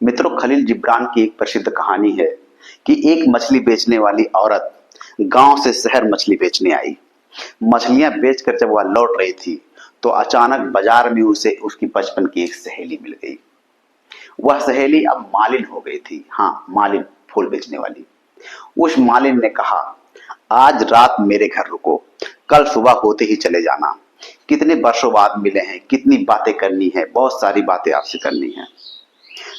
मित्रों, खलील जिब्रान की एक प्रसिद्ध कहानी है कि एक मछली बेचने वाली औरत गांव से शहर मछली बेचने आई। मछलियां बेचकर जब वह लौट रही थी तो अचानक बाजार में उसे उसकी बचपन की एक सहेली मिल गई। वह सहेली अब मालिन हो गई थी। हाँ, मालिन, फूल बेचने वाली। उस मालिन ने कहा, आज रात मेरे घर रुको, कल सुबह होते ही चले जाना। कितने वर्षों बाद मिले हैं, कितनी बातें करनी है, बहुत सारी बातें आपसे करनी है।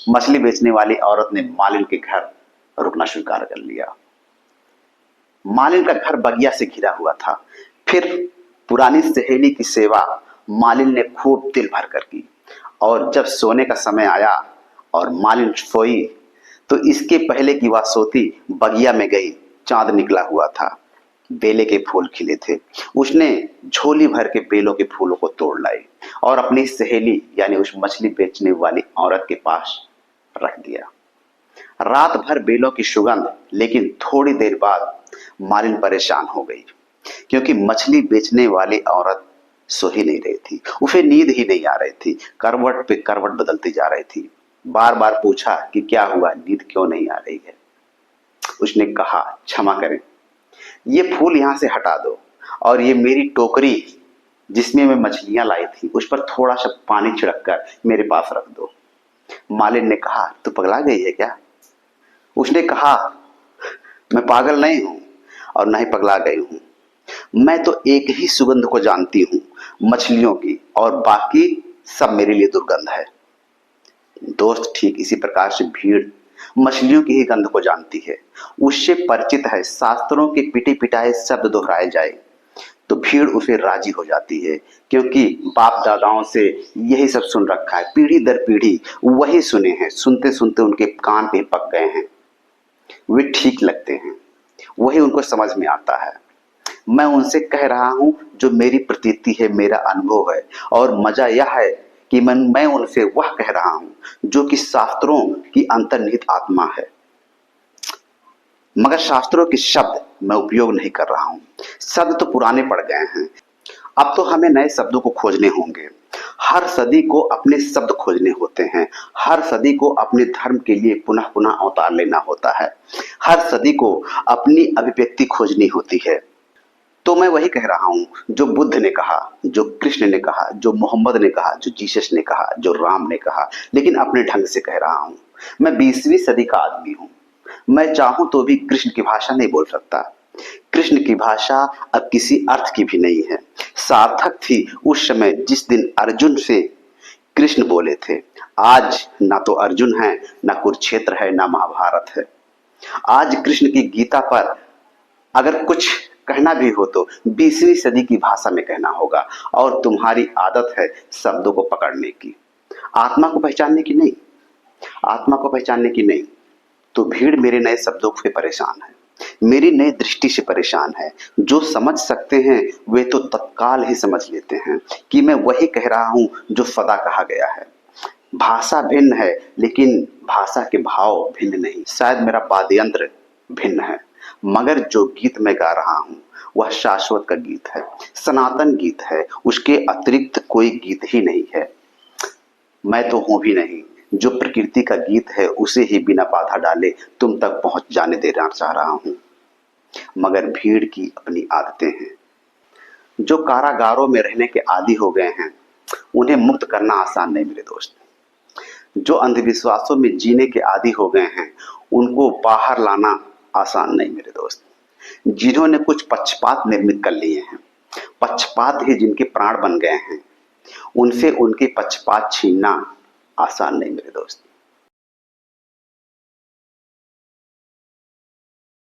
मछली बेचने वाली औरत ने मालिन के घर रुकना स्वीकार कर लिया। मालिन का घर बगिया से घिरा हुआ था। फिर पुरानी सहेली की सेवा मालिन ने खूब दिल भर कर की। और जब सोने का समय आया और मालिन सोई तो इसके पहले कि वह सोती, बगिया में गई। चांद निकला हुआ था, बेले के फूल खिले थे। उसने झोली भर के बेलों के फूलों को तोड़ लाई और अपनी सहेली यानी उस मछली बेचने वाली औरत के पास रख दिया। रात भर बेलों की सुगंध, लेकिन थोड़ी देर बाद मालिन परेशान हो गई क्योंकि मछली बेचने वाली औरत सो ही नहीं रही थी। उसे नींद ही नहीं आ रही थी। करवट पे करवट बदलती जा रही थी। बार बार पूछा कि क्या हुआ, नींद क्यों नहीं आ रही है। उसने कहा, क्षमा करें, ये फूल यहां से हटा दो और ये मेरी टोकरी जिसमें मैं मछलियां लाई थी उस पर थोड़ा सा पानी छिड़क कर मेरे पास रख दो। मालिन ने कहा, तू पगला गई है क्या? उसने कहा, मैं पागल नहीं हूं और न ही पगला गई हूं। मैं तो एक ही सुगंध को जानती हूं, मछलियों की, और बाकी सब मेरे लिए दुर्गंध है। दोस्त, ठीक इसी प्रकार से भीड़ मछलियों की ही गंध को जानती है, उससे परिचित है। शास्त्रों के पिटे पिटाए शब्द दोहराए जाए तो भीड़ उसे राजी हो जाती है, क्योंकि बाप दादाओं से यही सब सुन रखा है। पीढ़ी दर पीढ़ी वही सुने हैं, सुनते सुनते उनके कान पे पक गए हैं। वे ठीक लगते हैं, वही उनको समझ में आता है। मैं उनसे कह रहा हूं जो मेरी प्रतीति है, मेरा अनुभव है। और मजा यह है कि मैं उनसे वह कह रहा हूं जो कि शास्त्रों की अंतर्निहित आत्मा है, मगर शास्त्रों के शब्द मैं उपयोग नहीं कर रहा हूं। शब्द तो पुराने पड़ गए हैं, अब तो हमें नए शब्दों को खोजने होंगे। हर सदी को अपने शब्द खोजने होते हैं। हर सदी को अपने धर्म के लिए पुनः पुनः अवतार लेना होता है। हर सदी को अपनी अभिव्यक्ति खोजनी होती है। तो मैं वही कह रहा हूं जो बुद्ध ने कहा, जो कृष्ण ने कहा, जो मोहम्मद ने कहा, जो जीसस ने कहा, जो राम ने कहा, लेकिन अपने ढंग से कह रहा हूं। मैं 20वीं सदी का आदमी हूं। मैं चाहूं तो भी कृष्ण की भाषा नहीं बोल सकता। कृष्ण की भाषा अब किसी अर्थ की भी नहीं है। सार्थक थी उस समय जिस दिन अर्जुन से कृष्ण बोले थे। आज ना तो अर्जुन है, ना कुरुक्षेत्र है, ना महाभारत है। आज कृष्ण की गीता पर अगर कुछ कहना भी हो तो 20वीं सदी की भाषा में कहना होगा। और तुम्हारी आदत है शब्दों को पकड़ने की, आत्मा को पहचानने की नहीं। आत्मा को पहचानने की नहीं। तो भीड़ मेरे नए शब्दों से परेशान है, मेरी नई दृष्टि से परेशान है। जो समझ सकते हैं वे तो तत्काल ही समझ लेते हैं कि मैं वही कह रहा हूं जो सदा कहा गया है। भाषा भिन्न है, लेकिन भाषा के भाव भिन्न नहीं। शायद मेरा वाद्ययंत्र भिन्न है, मगर जो गीत मैं गा रहा हूं वह शाश्वत का गीत है, सनातन गीत है। उसके अतिरिक्त कोई गीत ही नहीं है। मैं तो हूं भी नहीं जो प्रकृति का गीत है उसे ही बिना बाधा डाले तुम तक पहुंच जाने देना चाह रहा हूं। मगर भीड़ की अपनी आदतें हैं। जो कारागारों में रहने के आदी हो गए हैं उन्हें मुक्त करना आसान नहीं मेरे दोस्त। जो अंधविश्वासों में जीने के आदी हो गए हैं उनको बाहर लाना आसान नहीं मेरे दोस्त। जिन्होंने कुछ पक्षपात निर्मित कर लिए हैं, पक्षपात ही जिनके प्राण बन गए हैं, उनसे उनके पक्षपात छीनना आसान नहीं मेरे दोस्त।